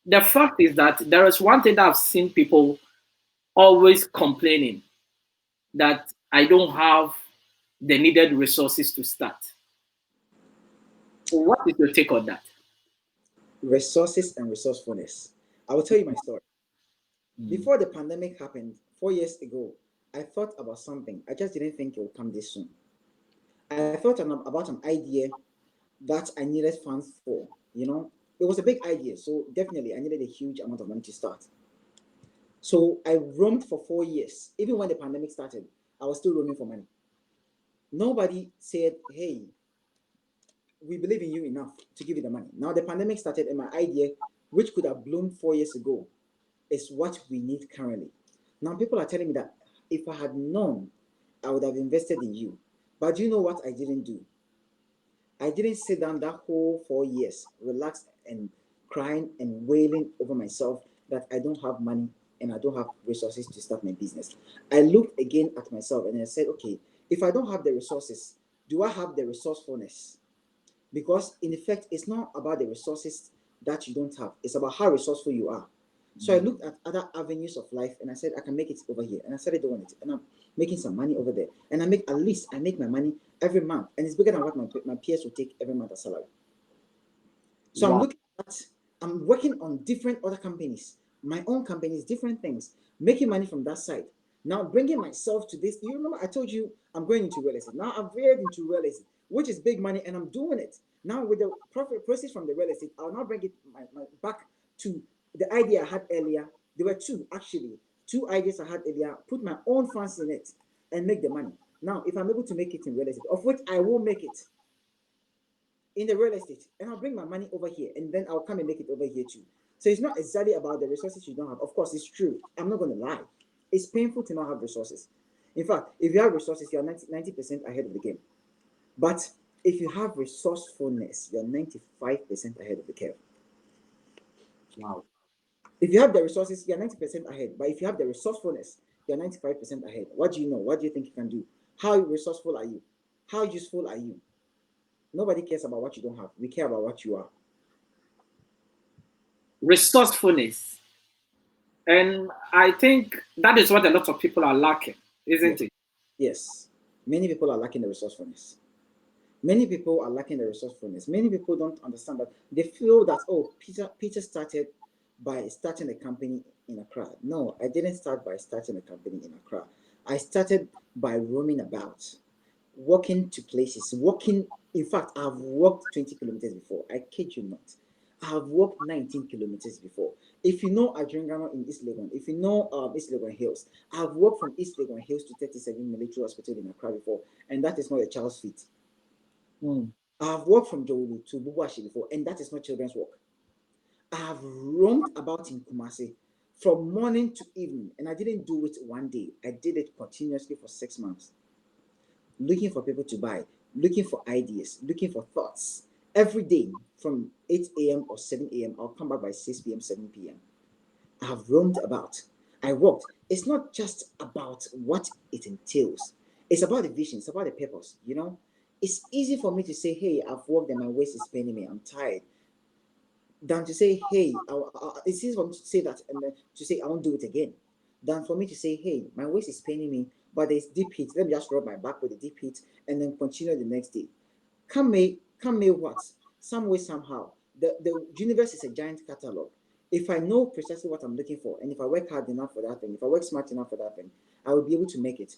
The fact is that there is one thing that I've seen people always complaining, that I don't have the needed resources to start. What is your take on that? Resources and resourcefulness. I will tell you my story. Mm. Before the pandemic happened 4 years ago, I thought about something. I just didn't think it would come this soon. I thought about an idea that I needed funds for. It was a big idea, so definitely I needed a huge amount of money to start. So I roamed for 4 years. Even when the pandemic started, I was still roaming for money. Nobody said, hey, we believe in you enough to give you the money. Now the pandemic started, and my idea, which could have bloomed 4 years ago, is what we need currently. Now people are telling me that if I had known, I would have invested in you. But do you know what I didn't do? I didn't sit down that whole 4 years, relaxed and crying and wailing over myself that I don't have money and I don't have resources to start my business. I looked again at myself and I said, okay, if I don't have the resources, do I have the resourcefulness? Because in effect, it's not about the resources that you don't have. It's about how resourceful you are. So I looked at other avenues of life and I said, I can make it over here. And I started doing it. And I'm making some money over there. And I make my money every month. And it's bigger than what my peers will take every month as salary. So Wow. I'm working on different other companies, my own companies, different things, making money from that side. Now bringing myself to this. You remember I told you I'm going into real estate. Now I've veered into real estate, which is big money, and I'm doing it. Now with the profit proceeds from the real estate, I'll now bring it back to the idea I had earlier. There were two ideas I had earlier, put my own funds in it and make the money. Now, if I'm able to make it in real estate, of which I will make it in the real estate, and I'll bring my money over here, and then I'll come and make it over here too. So it's not exactly about the resources you don't have. Of course, it's true. I'm not going to lie. It's painful to not have resources. In fact, if you have resources, you're 90% ahead of the game. But if you have resourcefulness, you're 95% ahead of the curve. Wow. If you have the resources, you're 90% ahead. But if you have the resourcefulness, you're 95% ahead. What do you know? What do you think you can do? How resourceful are you? How useful are you? Nobody cares about what you don't have. We care about what you are. Resourcefulness. And I think that is what a lot of people are lacking, isn't Yes. it? Yes. Many people are lacking the resourcefulness. Many people are lacking the resourcefulness. Many people don't understand that. They feel that, oh, Peter started by starting a company in Accra. No, I didn't start by starting a company in Accra. I started by roaming about, walking to places, walking. In fact, I've walked 20 kilometers before. I kid you not. I've walked 19 kilometers before. If you know Adjungano in East Legon, if you know East Legon Hills, I've walked from East Legon Hills to 37 Military Hospital in Accra before, and that is not a child's feat. Mm. I've walked from Jowulu to Bubuashi before, and that is not children's walk. I've roamed about in Kumasi from morning to evening, and I didn't do it one day. I did it continuously for 6 months, looking for people to buy, looking for ideas, looking for thoughts. Every day from 8 a.m. or 7 a.m., I'll come back by 6 p.m., 7 p.m. I have roamed about. I walked. It's not just about what it entails. It's about the vision. It's about the purpose. It's easy for me to say, hey, I've walked and my waist is paining me. I'm tired. Than to say, hey, it's easy for me to say that and then to say, I won't do it again. Than for me to say, hey, my waist is paining me, but there's deep heat. Let me just rub my back with the deep heat and then continue the next day. Come May what? Some way, somehow. The universe is a giant catalog. If I know precisely what I'm looking for, and if I work hard enough for that thing, if I work smart enough for that thing, I will be able to make it.